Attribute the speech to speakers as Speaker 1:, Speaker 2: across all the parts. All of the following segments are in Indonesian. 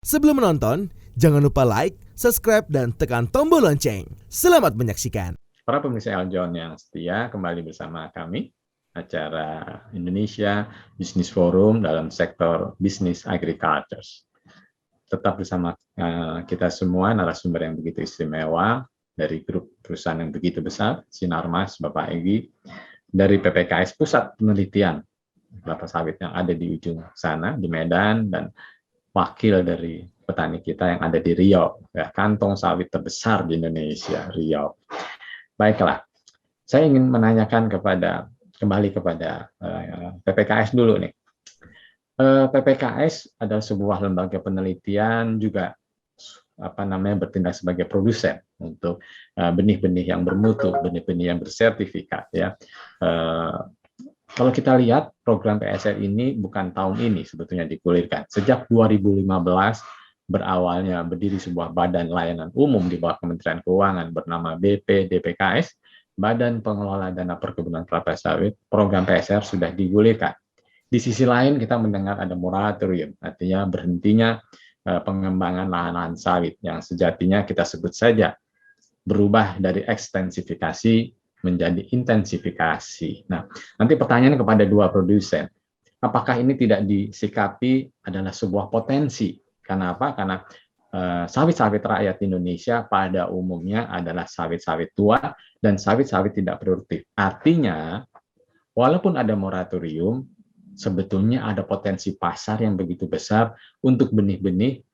Speaker 1: Sebelum menonton, jangan lupa like, subscribe, dan tekan tombol lonceng. Selamat menyaksikan.
Speaker 2: Para pemirsa Eljon yang setia, kembali bersama kami acara Indonesia Business Forum dalam sektor bisnis agriculture. Tetap bersama kita semua narasumber yang begitu istimewa dari grup perusahaan yang begitu besar, Sinarmas, Bapak Egy, dari PPKS Pusat Penelitian kelapa sawit yang ada di ujung sana di Medan, dan wakil dari petani kita yang ada di Riau, ya, kantong sawit terbesar di Indonesia, Riau. Baiklah, saya ingin menanyakan kembali kepada PPKS dulu nih. PPKS adalah sebuah lembaga penelitian, juga bertindak sebagai produsen untuk benih-benih yang bermutu, benih-benih yang bersertifikat, ya. Kalau kita lihat program PSR ini bukan tahun ini sebetulnya digulirkan. Sejak 2015 berawalnya berdiri sebuah badan layanan umum di bawah Kementerian Keuangan bernama BPDPKS, Badan Pengelola Dana Perkebunan Kelapa Sawit. Program PSR sudah digulirkan. Di sisi lain kita mendengar ada moratorium, artinya berhentinya pengembangan lahan-lahan sawit yang sejatinya kita sebut saja berubah dari ekstensifikasi menjadi intensifikasi. Nah, nanti pertanyaan kepada dua produsen, apakah ini tidak disikapi adalah sebuah potensi? Karena apa? Karena sawit-sawit rakyat Indonesia pada umumnya adalah sawit-sawit tua dan sawit-sawit tidak produktif. Artinya, walaupun ada moratorium, sebetulnya ada potensi pasar yang begitu besar untuk benih-benih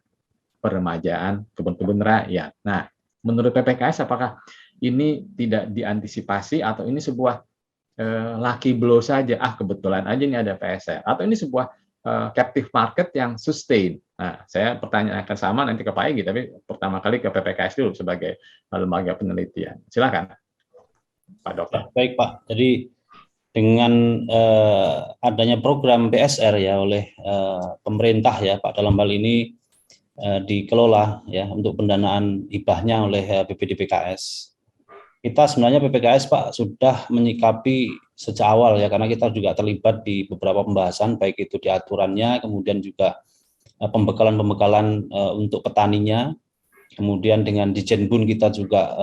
Speaker 2: peremajaan kebun-kebun rakyat. Nah, menurut PPKS, apakah ini tidak diantisipasi, atau ini sebuah lucky blow saja, kebetulan aja ini ada PSR, atau ini sebuah captive market yang sustain? Nah, saya pertanyakan sama nanti ke Pak Egy, tapi pertama kali ke PPKS dulu sebagai lembaga penelitian. Silakan, Pak Dokter.
Speaker 3: Baik, Pak. Jadi dengan adanya program PSR ya oleh pemerintah ya, Pak, dalam hal ini dikelola ya untuk pendanaan hibahnya oleh BPDPKS. Kita sebenarnya PPKS, Pak, sudah menyikapi sejak awal ya, karena kita juga terlibat di beberapa pembahasan, baik itu di aturannya, kemudian juga pembekalan-pembekalan untuk petaninya, kemudian dengan Dijenbun kita juga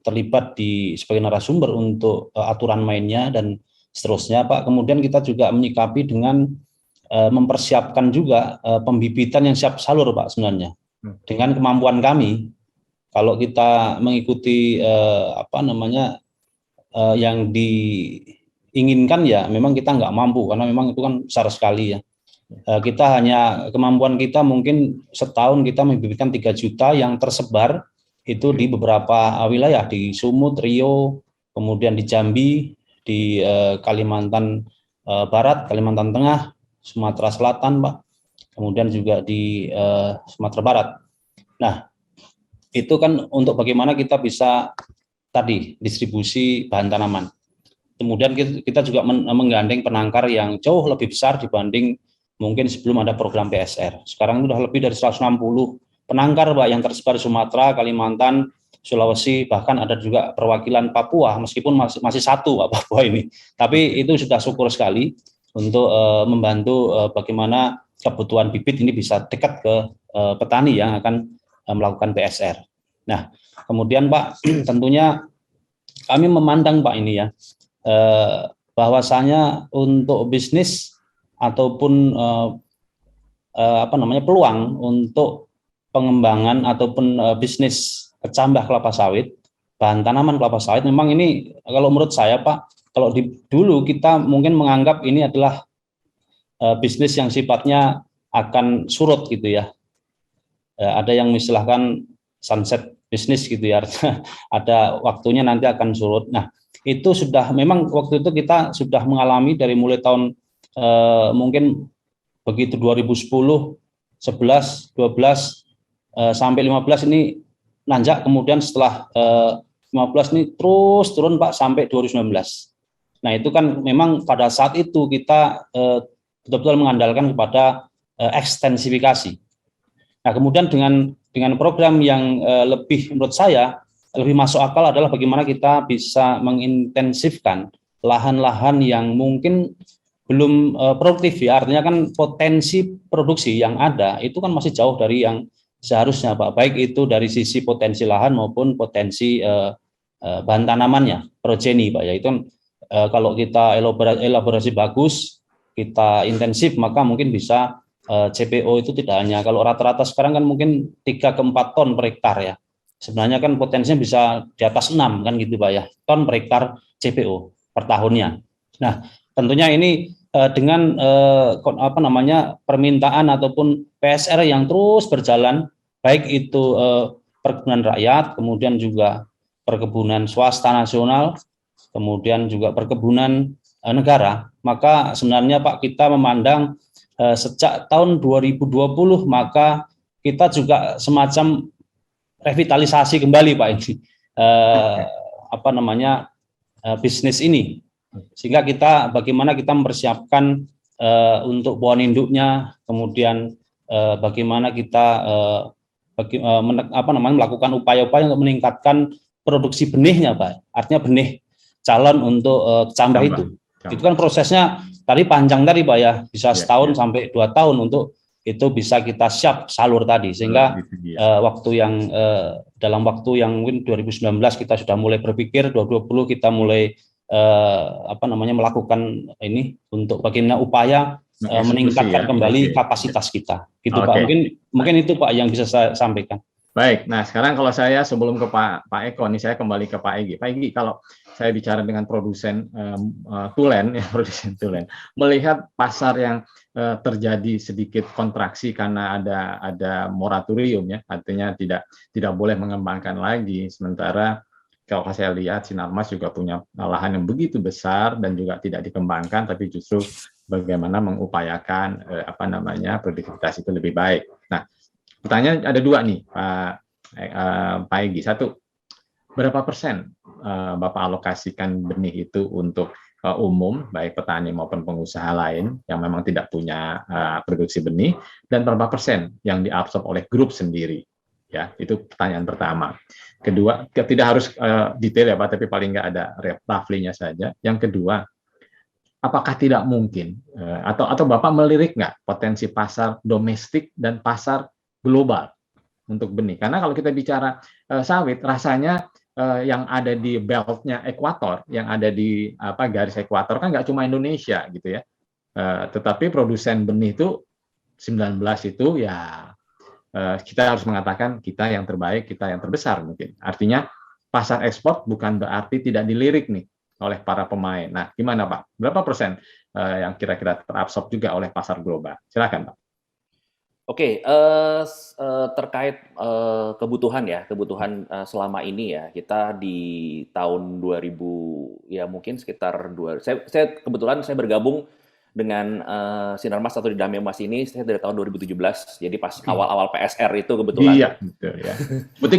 Speaker 3: terlibat sebagai narasumber untuk aturan mainnya dan seterusnya, Pak. Kemudian kita juga menyikapi dengan mempersiapkan juga pembibitan yang siap salur, Pak, sebenarnya dengan kemampuan kami. Kalau kita mengikuti yang diinginkan ya memang kita nggak mampu, karena memang itu kan besar sekali ya. Kita hanya, kemampuan kita mungkin setahun kita membibitkan 3 juta yang tersebar itu di beberapa wilayah, di Sumut, Riau, kemudian di Jambi, di Kalimantan Barat, Kalimantan Tengah, Sumatera Selatan, Pak, kemudian juga di Sumatera Barat. Nah, itu kan untuk bagaimana kita bisa tadi distribusi bahan tanaman. Kemudian kita juga menggandeng penangkar yang jauh lebih besar dibanding mungkin sebelum ada program PSR. Sekarang sudah lebih dari 160 penangkar, Pak, yang tersebar di Sumatera, Kalimantan, Sulawesi, bahkan ada juga perwakilan Papua, meskipun masih satu, Pak, Papua ini. Tapi itu sudah syukur sekali untuk membantu bagaimana kebutuhan bibit ini bisa dekat ke petani yang akan melakukan PSR. Nah, kemudian, Pak, tentunya kami memandang, Pak, ini ya, bahwasanya untuk bisnis ataupun peluang untuk pengembangan ataupun bisnis kecambah kelapa sawit, bahan tanaman kelapa sawit, memang ini kalau menurut saya, Pak, kalau dulu kita mungkin menganggap ini adalah bisnis yang sifatnya akan surut gitu ya. Ada yang mengistilahkan sunset bisnis gitu ya, ada waktunya nanti akan surut. Nah, itu sudah memang waktu itu kita sudah mengalami dari mulai tahun mungkin begitu 2010, 11, 12 sampai 15 ini nanjak, kemudian setelah 15 ini terus turun, Pak, sampai 2019. Nah, itu kan memang pada saat itu kita betul-betul mengandalkan kepada ekstensifikasi. Nah, kemudian dengan program yang lebih, menurut saya lebih masuk akal adalah bagaimana kita bisa mengintensifkan lahan-lahan yang mungkin belum produktif ya, artinya kan potensi produksi yang ada itu kan masih jauh dari yang seharusnya Pak, baik itu dari sisi potensi lahan maupun potensi bahan tanamannya, progeni Pak ya, itu kan kalau kita elaborasi bagus, kita intensif, maka mungkin bisa CPO itu tidak hanya, kalau rata-rata sekarang kan mungkin 3 ke 4 ton per hektar ya, sebenarnya kan potensinya bisa di atas 6 kan gitu Pak ya, ton per hektar CPO per tahunnya. Nah, tentunya ini dengan apa namanya, permintaan ataupun PSR yang terus berjalan, baik itu perkebunan rakyat, kemudian juga perkebunan swasta nasional, kemudian juga perkebunan negara, maka sebenarnya Pak, kita memandang sejak tahun 2020 maka kita juga semacam revitalisasi kembali Pak ini apa namanya bisnis ini, sehingga kita bagaimana kita mempersiapkan untuk pohon induknya, kemudian bagaimana kita apa namanya, melakukan upaya-upaya untuk meningkatkan produksi benihnya Pak, artinya benih calon untuk cambah itu kan prosesnya tadi panjang tadi Pak ya, bisa setahun sampai 2 tahun untuk itu bisa kita siap salur tadi, sehingga waktu yang dalam waktu yang mungkin 2019 kita sudah mulai berpikir, 2020 kita mulai apa namanya, melakukan ini untuk bagaimana upaya meningkatkan kembali kapasitas kita gitu Pak. Mungkin itu Pak yang bisa saya sampaikan.
Speaker 2: Baik, nah sekarang kalau saya sebelum ke Pak Eko, nih saya kembali ke Pak Egy. Pak Egy, kalau saya bicara dengan produsen tulen, ya produsen tulen, melihat pasar yang terjadi sedikit kontraksi karena ada moratorium ya, artinya tidak boleh mengembangkan lagi. Sementara kalau saya lihat Sinarmas juga punya lahan yang begitu besar dan juga tidak dikembangkan, tapi justru bagaimana mengupayakan apa namanya, produktivitas itu lebih baik. Nah, pertanyaan ada 2 nih, Pak Egy. 1, berapa persen Bapak alokasikan benih itu untuk umum, baik petani maupun pengusaha lain yang memang tidak punya produksi benih, dan berapa persen yang diabsorb oleh grup sendiri? Ya, itu pertanyaan pertama. Kedua, tidak harus detail ya Pak, tapi paling nggak ada roughly-nya saja. Yang kedua, apakah tidak mungkin atau Bapak melirik nggak potensi pasar domestik dan pasar global untuk benih? Karena kalau kita bicara sawit, rasanya yang ada di beltnya ekuator, yang ada di garis ekuator kan nggak cuma Indonesia gitu ya, tetapi produsen benih itu 19 itu ya kita harus mengatakan kita yang terbaik, kita yang terbesar mungkin. Artinya pasar ekspor bukan berarti tidak dilirik nih oleh para pemain. Nah, gimana Pak? Berapa persen yang kira-kira terabsorb juga oleh pasar global? Silakan Pak.
Speaker 4: Oke, terkait kebutuhan selama ini ya, kita di tahun 2000 ya mungkin sekitar saya kebetulan saya bergabung dengan Sinarmas atau di Damai Emas ini saya dari tahun 2017, jadi pas awal-awal PSR itu kebetulan.
Speaker 2: Iya, betul ya. Berarti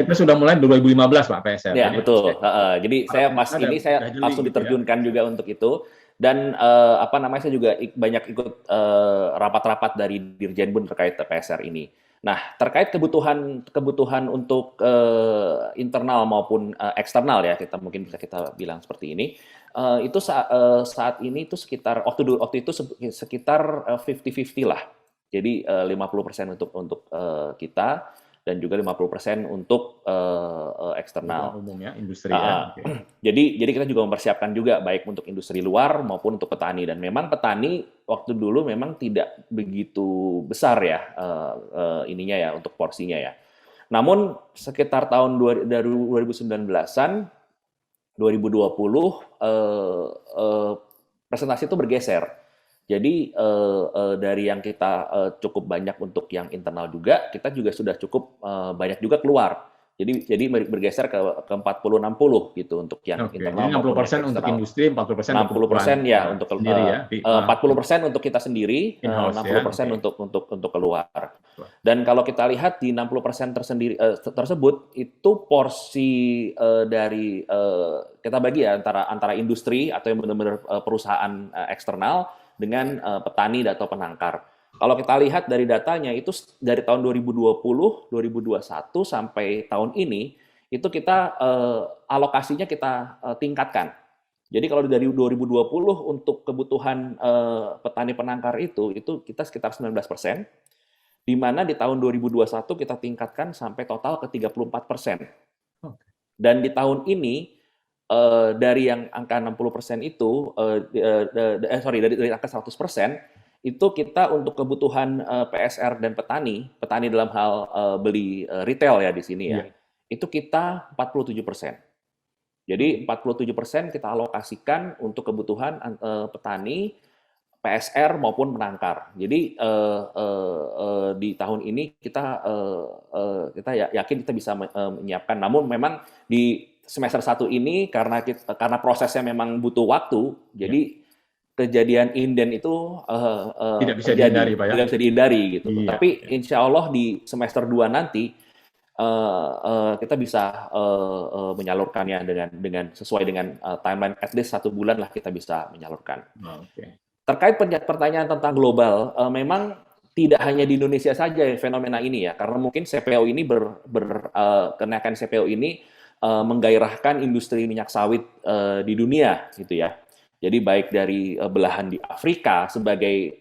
Speaker 2: kita sudah mulai 2015 Pak PSR.
Speaker 4: Ya betul. Jadi saya pas ini saya langsung diterjunkan juga untuk itu. Dan apa namanya, saya juga banyak ikut rapat-rapat dari Dirjenbun terkait PSR ini. Nah, terkait kebutuhan untuk internal maupun eksternal ya, kita mungkin bisa kita bilang seperti ini. Itu saat ini itu sekitar waktu itu sekitar 50-50 lah. Jadi 50% untuk kita dan juga 50% untuk eksternal.
Speaker 2: Umumnya industri ya. Okay.
Speaker 4: Jadi kita juga mempersiapkan juga baik untuk industri luar maupun untuk petani, dan memang petani waktu dulu memang tidak begitu besar ya ininya ya untuk porsinya ya. Namun sekitar tahun 2019-an 2020 presentasi itu bergeser. Jadi dari yang kita cukup banyak untuk yang internal juga, kita juga sudah cukup banyak juga keluar. Jadi bergeser ke 40-60 gitu untuk yang internal.
Speaker 2: Jadi 60% untuk industri, 40%
Speaker 4: 60% ya untuk
Speaker 2: sendiri ya.
Speaker 4: 40% untuk kita sendiri, 60% untuk keluar. Dan kalau kita lihat di 60% tersebut itu porsi dari kita bagi ya antara industri atau yang benar-benar perusahaan eksternal dengan petani atau penangkar. Kalau kita lihat dari datanya itu dari tahun 2020, 2021 sampai tahun ini itu kita alokasinya kita tingkatkan. Jadi kalau dari 2020 untuk kebutuhan petani penangkar itu kita sekitar 19%, di mana di tahun 2021 kita tingkatkan sampai total ke 34%.
Speaker 2: Oke.
Speaker 4: Dan di tahun ini dari yang angka 60% itu, dari angka 100%, itu kita untuk kebutuhan PSR dan petani dalam hal beli retail ya di sini ya,
Speaker 2: Iya.
Speaker 4: itu kita 47%. Jadi 47% kita alokasikan untuk kebutuhan petani, PSR maupun penangkar. Jadi di tahun ini kita yakin kita bisa menyiapkan. Namun memang di semester 1 ini karena prosesnya memang butuh waktu, jadi kejadian inden itu
Speaker 2: Tidak bisa
Speaker 4: terjadi,
Speaker 2: dihindari, Pak, ya?
Speaker 4: tidak bisa dihindari gitu.
Speaker 2: Iya,
Speaker 4: Tapi
Speaker 2: oke.
Speaker 4: insya Allah di semester 2 nanti kita bisa menyalurkannya dengan sesuai dengan timeline, at least 1 bulan lah kita bisa menyalurkan.
Speaker 2: Oke.
Speaker 4: Terkait pertanyaan tentang global, memang tidak hanya di Indonesia saja fenomena ini ya, karena mungkin CPO ini kenaikan CPO ini menggairahkan industri minyak sawit di dunia gitu ya. Jadi baik dari belahan di Afrika sebagai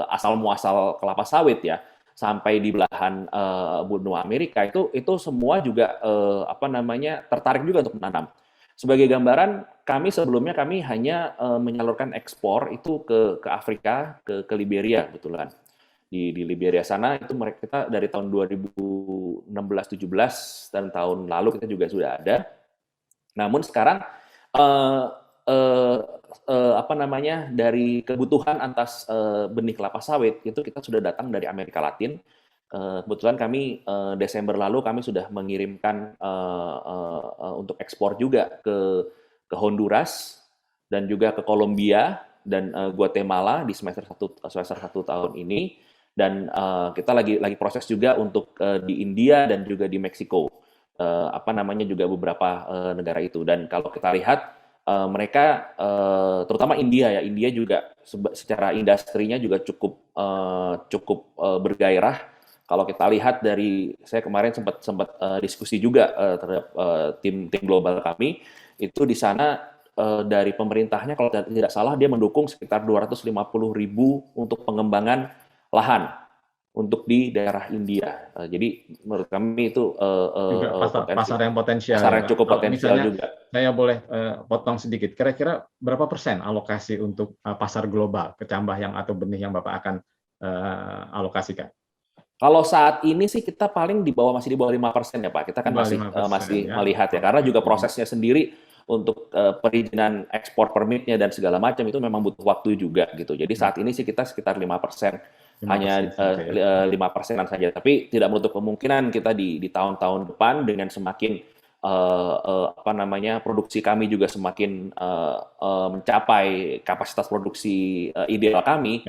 Speaker 4: asal muasal kelapa sawit ya, sampai di belahan benua Amerika itu semua juga tertarik juga untuk menanam. Sebagai gambaran, sebelumnya kami hanya menyalurkan ekspor itu ke Afrika, ke Liberia kebetulan. Di Liberia sana itu kita dari tahun 2016-17 dan tahun lalu kita juga sudah ada. Namun sekarang dari kebutuhan atas benih kelapa sawit itu kita sudah datang dari Amerika Latin. Kebetulan kami Desember lalu kami sudah mengirimkan untuk ekspor juga ke Honduras dan juga ke Kolombia dan Guatemala di semester 1 tahun ini, dan kita lagi proses juga untuk di India dan juga di Meksiko, juga beberapa negara itu. Dan kalau kita lihat mereka terutama India juga secara industrinya juga cukup bergairah. Kalau kita lihat saya kemarin sempat diskusi juga terhadap tim global kami, itu di sana dari pemerintahnya kalau tidak salah dia mendukung sekitar 250.000 untuk pengembangan lahan untuk di daerah India. Jadi menurut kami itu
Speaker 2: pasar yang potensial.
Speaker 4: Pasar yang cukup potensial juga.
Speaker 2: Saya boleh potong sedikit. Kira-kira berapa persen alokasi untuk pasar global kecambah atau benih yang Bapak akan alokasikan?
Speaker 4: Kalau saat ini sih kita paling masih di bawah 5% ya Pak. Kita kan masih melihat ya, karena juga prosesnya sendiri untuk perizinan ekspor permitnya dan segala macam itu memang butuh waktu juga gitu. Jadi saat ini sih kita sekitar 5%, hanya 5%-an saja. Tapi tidak menutup kemungkinan kita di tahun-tahun depan dengan semakin produksi kami juga semakin mencapai kapasitas produksi ideal kami,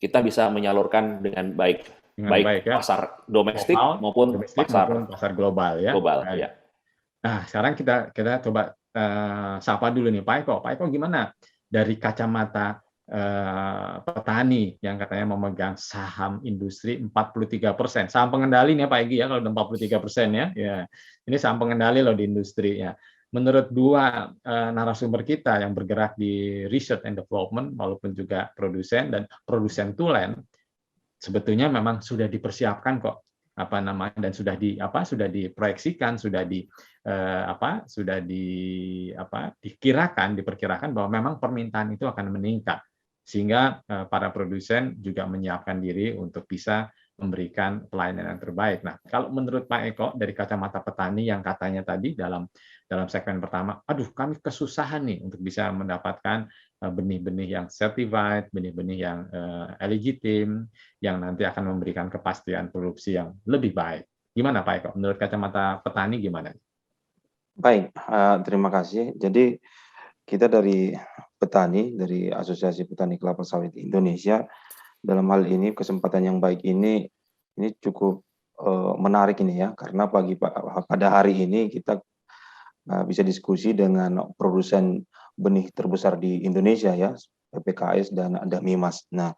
Speaker 4: kita bisa menyalurkan dengan baik pasar domestik maupun
Speaker 2: pasar global ya.
Speaker 4: Ya.
Speaker 2: Nah, sekarang kita coba sapa dulu nih Pak Eko. Pak Eko, gimana dari kacamata petani yang katanya memegang saham industri 43%, saham pengendali nih Pak Egi ya, kalau 43% ya. Ini saham pengendali loh di industri ya. Menurut dua narasumber kita yang bergerak di research and development, walaupun juga produsen tulen, sebetulnya memang sudah dipersiapkan kok dan sudah diproyeksikan, diperkirakan bahwa memang permintaan itu akan meningkat, sehingga para produsen juga menyiapkan diri untuk bisa memberikan pelayanan yang terbaik. Nah, kalau menurut Pak Eko dari kacamata petani yang katanya tadi dalam segmen pertama, kami kesusahan nih untuk bisa mendapatkan benih-benih yang certified, benih-benih yang legitim, yang nanti akan memberikan kepastian produksi yang lebih baik. Gimana Pak Eko? Menurut kacamata petani gimana?
Speaker 5: Baik, terima kasih. Jadi kita dari petani, dari Asosiasi Petani Kelapa Sawit Indonesia, dalam hal ini kesempatan yang baik ini cukup menarik ini ya, karena pada hari ini kita bisa diskusi dengan produsen benih terbesar di Indonesia ya, PPKS dan Damimas. Nah,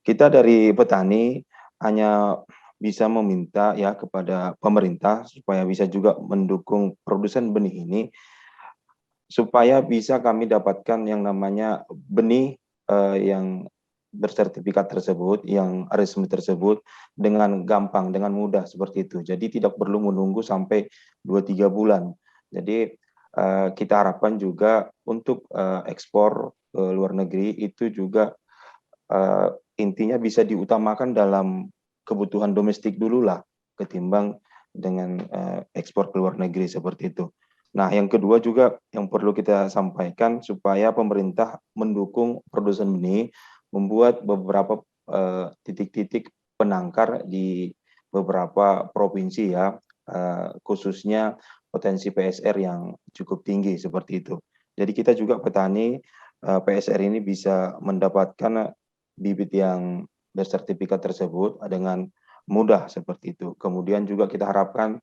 Speaker 5: kita dari petani hanya bisa meminta ya kepada pemerintah supaya bisa juga mendukung produsen benih ini supaya bisa kami dapatkan yang namanya benih yang bersertifikat tersebut, yang resmi tersebut dengan gampang, dengan mudah seperti itu. Jadi tidak perlu menunggu sampai 2-3 bulan. Jadi kita harapkan juga untuk ekspor ke luar negeri itu juga intinya bisa diutamakan dalam kebutuhan domestik dulu lah, ketimbang dengan ekspor ke luar negeri seperti itu. Nah, yang kedua juga yang perlu kita sampaikan supaya pemerintah mendukung produsen benih, membuat beberapa titik-titik penangkar di beberapa provinsi ya, khususnya potensi PSR yang cukup tinggi seperti itu. Jadi kita juga petani PSR ini bisa mendapatkan bibit yang bersertifikat tersebut dengan mudah seperti itu. Kemudian juga kita harapkan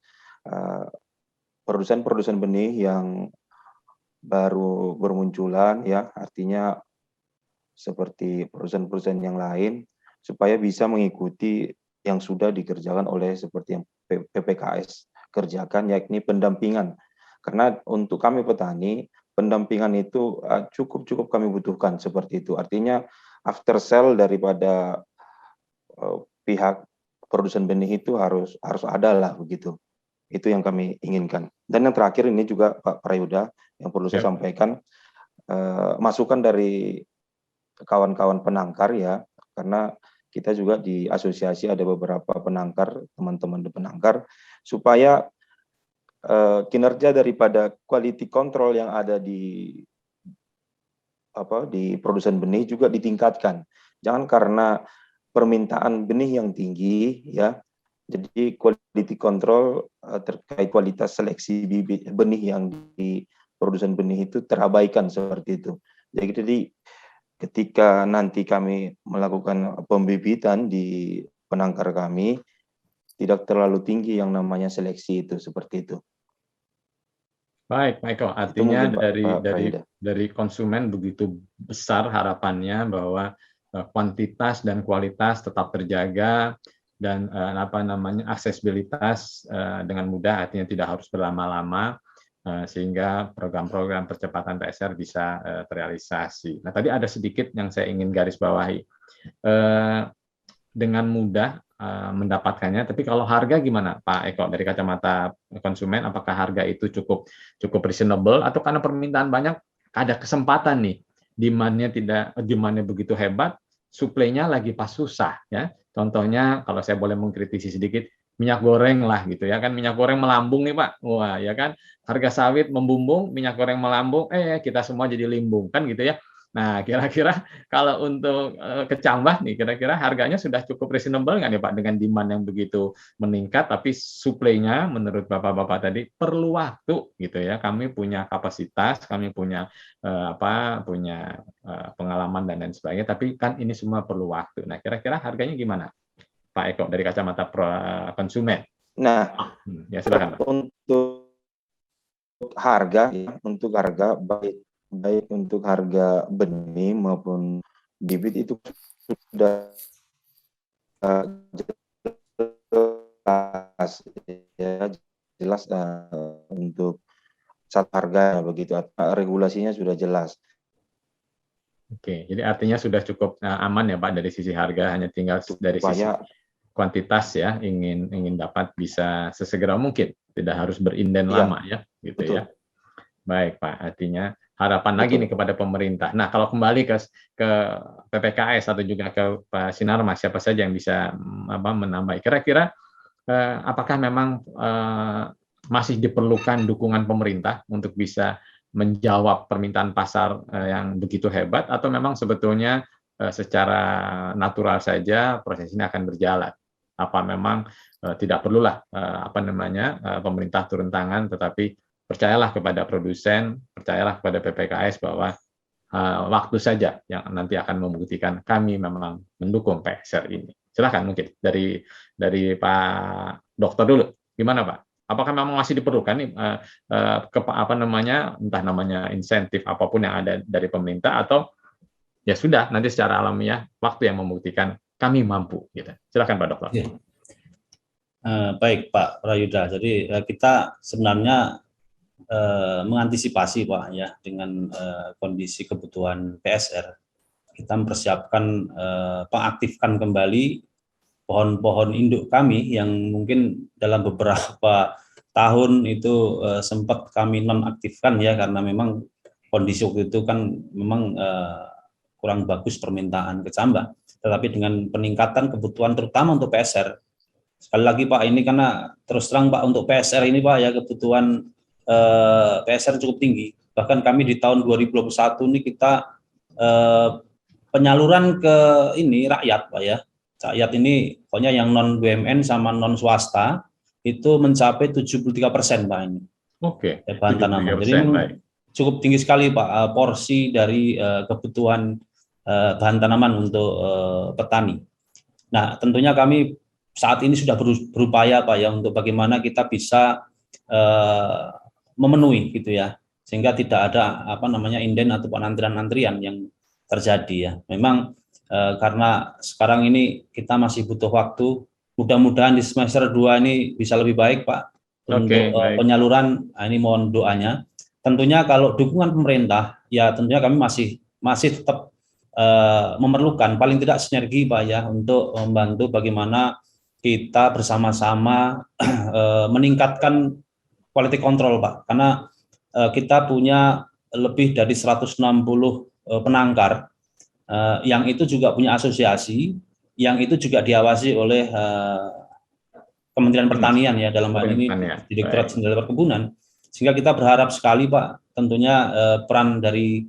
Speaker 5: produsen-produsen benih yang baru bermunculan ya, artinya seperti perusahaan-perusahaan yang lain supaya bisa mengikuti yang sudah dikerjakan oleh seperti yang PPKS kerjakan, yakni pendampingan. Karena untuk kami petani, pendampingan itu cukup kami butuhkan seperti itu. Artinya after sale daripada pihak produsen benih itu harus ada lah begitu. Itu yang kami inginkan. Dan yang terakhir ini juga Pak Prayuda yang perlu saya sampaikan, masukan dari kawan-kawan penangkar ya, karena kita juga di asosiasi ada beberapa penangkar, teman-teman di penangkar, supaya kinerja daripada quality control yang ada di produsen benih juga ditingkatkan. Jangan karena permintaan benih yang tinggi ya, jadi quality control terkait kualitas seleksi bibit benih yang di produsen benih itu terabaikan seperti itu. Jadi ketika nanti kami melakukan pembibitan di penangkar kami, tidak terlalu tinggi yang namanya seleksi itu seperti itu.
Speaker 2: Baik, Pak Eko. Artinya dari konsumen begitu besar harapannya bahwa kuantitas dan kualitas tetap terjaga dan aksesibilitas dengan mudah, artinya tidak harus berlama-lama sehingga program-program percepatan PSR bisa terrealisasi. Nah, tadi ada sedikit yang saya ingin garis bawahi. Dengan mudah mendapatkannya, tapi kalau harga gimana, Pak Eko, dari kacamata konsumen, apakah harga itu cukup reasonable atau karena permintaan banyak ada kesempatan nih demand-nya begitu hebat, suplainya lagi pas susah ya. Contohnya kalau saya boleh mengkritisi sedikit, minyak goreng lah gitu ya kan, minyak goreng melambung nih Pak, wah ya kan, harga sawit membumbung, minyak goreng melambung, kita semua jadi limbung kan gitu ya. Nah, kira-kira kalau untuk kecambah nih, kira-kira harganya sudah cukup reasonable nggak nih Pak dengan demand yang begitu meningkat, tapi suplainya menurut Bapak-Bapak tadi perlu waktu gitu ya. Kami punya kapasitas, kami punya pengalaman dan lain sebagainya, tapi kan ini semua perlu waktu. Nah, kira-kira harganya gimana, Pak Eko, dari kacamata konsumen?
Speaker 5: Nah,
Speaker 2: ya silakan Pak.
Speaker 5: Untuk harga baik untuk harga benih maupun bibit itu sudah jelas untuk satu harga begitu, regulasinya sudah jelas.
Speaker 2: Oke, jadi artinya sudah cukup aman ya Pak dari sisi harga, hanya tinggal dari sisi kuantitas ya, ingin dapat bisa sesegera mungkin, tidak harus berinden lama ya, gitu. Betul. Ya. Baik Pak, artinya harapan lagi nih kepada pemerintah. Nah, kalau kembali ke PPKS atau juga ke Pak Sinarmas, siapa saja yang bisa menambah? Kira-kira apakah memang masih diperlukan dukungan pemerintah untuk bisa menjawab permintaan pasar yang begitu hebat, atau memang sebetulnya secara natural saja proses ini akan berjalan? Apa memang tidak perlulah pemerintah turun tangan, tetapi percayalah kepada produsen, percayalah kepada PPKS bahwa waktu saja yang nanti akan membuktikan kami memang mendukung PSR ini. Silakan mungkin dari Pak Dokter dulu. Gimana Pak? Apakah memang masih diperlukan nih entah namanya insentif apapun yang ada dari pemerintah, atau ya sudah nanti secara alamiah waktu yang membuktikan kami mampu gitu. Silakan Pak Dokter.
Speaker 3: Baik Pak Prayuda. Jadi kita sebenarnya mengantisipasi Pak ya dengan kondisi kebutuhan PSR. Kita mempersiapkan pengaktifkan kembali pohon-pohon induk kami yang mungkin dalam beberapa tahun itu sempat kami nonaktifkan ya, karena memang kondisi waktu itu kan memang kurang bagus permintaan kecambah. Tetapi dengan peningkatan kebutuhan terutama untuk PSR, sekali lagi Pak, ini karena terus terang Pak, untuk PSR ini Pak ya, kebutuhan PSR cukup tinggi. Bahkan kami di tahun 2021 ini kita penyaluran ke ini rakyat Pak ya. Rakyat ini pokoknya yang non BUMN sama non swasta itu mencapai 73% Pak ini.
Speaker 2: Oke.
Speaker 3: Bahan tanaman. Jadi cukup tinggi sekali Pak porsi dari kebutuhan bahan tanaman untuk petani. Nah, tentunya kami saat ini sudah berupaya Pak ya untuk bagaimana kita bisa memenuhi gitu ya, sehingga tidak ada inden ataupun antrian-antrian yang terjadi ya. Memang karena sekarang ini kita masih butuh waktu, mudah-mudahan di semester 2 ini bisa lebih baik Pak untuk penyaluran. Ini mohon doanya. Tentunya kalau dukungan pemerintah ya tentunya kami masih tetap memerlukan paling tidak sinergi Pak ya, untuk membantu bagaimana kita bersama-sama meningkatkan quality control Pak, karena kita punya lebih dari 160 penangkar yang itu juga punya asosiasi, yang itu juga diawasi oleh Kementerian Pertanian ya, dalam hal ini Direktorat Jenderal Perkebunan. Sehingga kita berharap sekali Pak, tentunya peran dari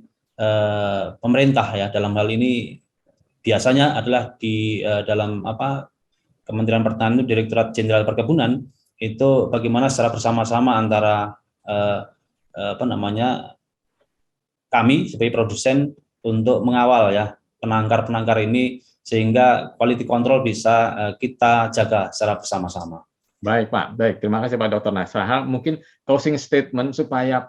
Speaker 3: pemerintah ya dalam hal ini biasanya adalah di dalam Kementerian Pertanian, Direktorat Jenderal Perkebunan, itu bagaimana secara bersama-sama antara kami sebagai produsen untuk mengawal ya penangkar-penangkar ini, sehingga quality control bisa kita jaga secara bersama-sama.
Speaker 2: Baik Pak, baik, terima kasih Pak Dr. Nasrahal. Mungkin closing statement supaya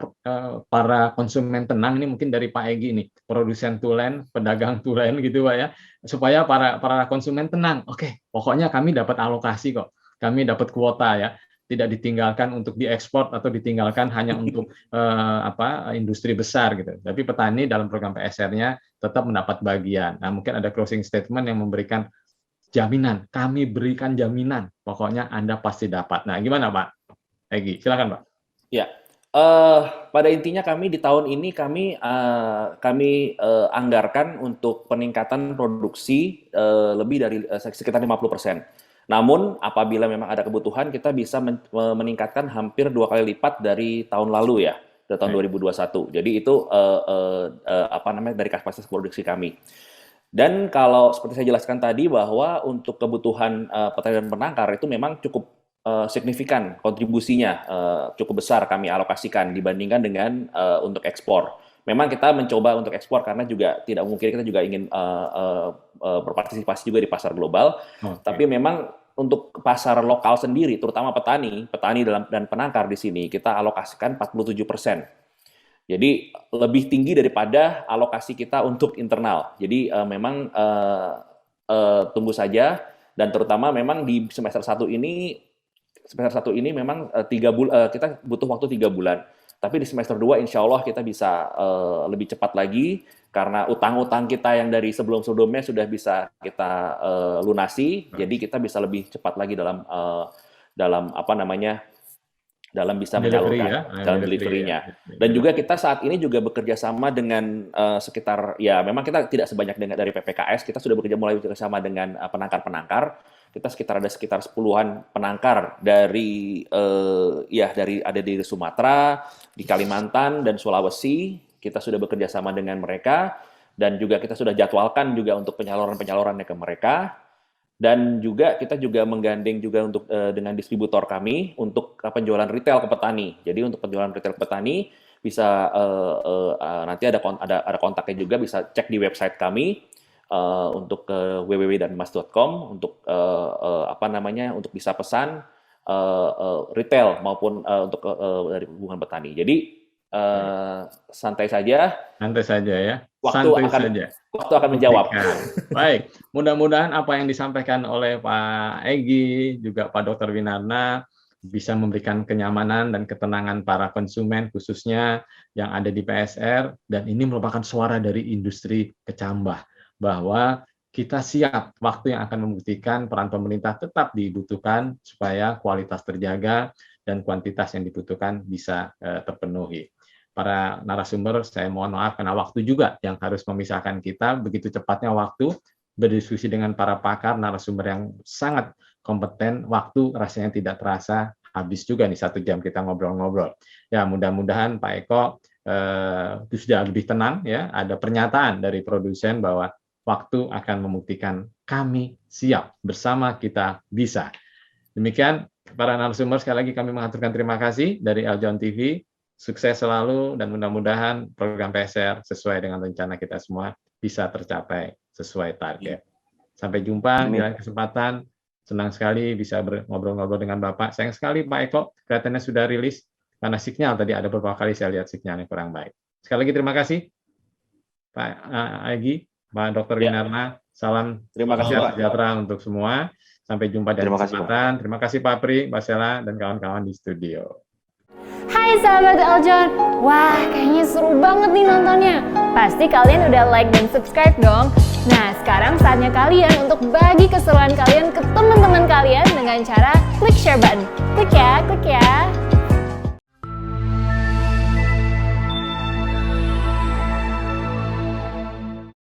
Speaker 2: para konsumen tenang ini mungkin dari Pak Egy nih, produsen tulen, pedagang tulen gitu Pak ya, supaya para konsumen tenang. Oke, pokoknya kami dapat alokasi kok, kami dapat kuota ya, tidak ditinggalkan untuk diekspor atau ditinggalkan hanya untuk industri besar gitu. Tapi petani dalam program PSR-nya tetap mendapat bagian. Nah, mungkin ada closing statement yang memberikan jaminan, kami berikan jaminan, pokoknya Anda pasti dapat. Nah, gimana Pak Egy? Silakan Pak.
Speaker 4: Ya, pada intinya kami di tahun ini kami anggarkan untuk peningkatan produksi lebih dari sekitar 50%. Namun apabila memang ada kebutuhan, kita bisa meningkatkan hampir 2 kali lipat dari tahun lalu ya, dari tahun 2021. Jadi itu dari kapasitas produksi kami. Dan kalau seperti saya jelaskan tadi bahwa untuk kebutuhan petani dan penangkar itu memang cukup signifikan kontribusinya, cukup besar kami alokasikan dibandingkan dengan untuk ekspor. Memang kita mencoba untuk ekspor karena juga tidak mungkin, kita juga ingin berpartisipasi juga di pasar global. Tapi memang untuk pasar lokal sendiri, terutama petani dan penangkar di sini kita alokasikan 47%. Jadi lebih tinggi daripada alokasi kita untuk internal. Jadi memang tunggu saja, dan terutama memang di semester 1 ini memang 3 bulan, kita butuh waktu 3 bulan. Tapi di semester 2 insya Allah kita bisa lebih cepat lagi, karena utang-utang kita yang dari sebelum-sebelumnya sudah bisa kita lunasi. Jadi kita bisa lebih cepat lagi dalam dalam bisa menyalurkan dalam delivery-nya. Dan juga kita saat ini juga bekerja sama dengan sekitar, ya memang kita tidak sebanyak dari PPKS, kita sudah mulai bekerja sama dengan penangkar-penangkar. Kita ada sekitar 10-an penangkar dari ada di Sumatera, di Kalimantan dan Sulawesi. Kita sudah bekerja sama dengan mereka, dan juga kita sudah jadwalkan juga untuk penyalurannya ke mereka. Dan juga kita juga menggandeng juga untuk dengan distributor kami untuk penjualan retail ke petani. Jadi untuk penjualan retail ke petani bisa nanti ada kontaknya juga, bisa cek di website kami untuk www.danmas.com untuk untuk bisa pesan retail maupun untuk dari hubungan petani. Jadi santai saja ya. Waktu akan menjawab.
Speaker 2: Baik, mudah-mudahan apa yang disampaikan oleh Pak Egy, juga Pak Dr. Winarna, bisa memberikan kenyamanan dan ketenangan para konsumen khususnya yang ada di PSR, dan ini merupakan suara dari industri kecambah bahwa kita siap, waktu yang akan membuktikan peran pemerintah tetap dibutuhkan supaya kualitas terjaga dan kuantitas yang dibutuhkan bisa terpenuhi. Para narasumber, saya mohon maaf karena waktu juga yang harus memisahkan kita, begitu cepatnya waktu, berdiskusi dengan para pakar, narasumber yang sangat kompeten, waktu rasanya tidak terasa, habis juga nih 1 jam kita ngobrol-ngobrol. Ya, mudah-mudahan Pak Eko sudah lebih tenang ya, ada pernyataan dari produsen bahwa waktu akan membuktikan kami siap, bersama kita bisa. Demikian para narasumber, sekali lagi kami mengaturkan terima kasih dari Eljon TV. Sukses selalu dan mudah-mudahan program PSR sesuai dengan rencana kita semua bisa tercapai sesuai target. Sampai jumpa di lain kesempatan. Senang sekali bisa ngobrol-ngobrol dengan Bapak. Sayang sekali Pak Eko, kelihatannya sudah rilis karena sinyal tadi ada beberapa kali saya lihat sinyalnya kurang baik. Sekali lagi terima kasih Pak Agi, Pak Dr. Winarna. Salam
Speaker 4: Terima kasih, Pak.
Speaker 2: sejahtera untuk semua. Sampai jumpa di kesempatan. Terima kasih Pak Pri, Mbak Sela, dan kawan-kawan di studio.
Speaker 6: Hai sahabat Eljon, wah kayaknya seru banget nih nontonnya. Pasti kalian udah like dan subscribe dong. Nah sekarang saatnya kalian untuk bagi keseruan kalian ke teman-teman kalian dengan cara klik share button. Klik ya.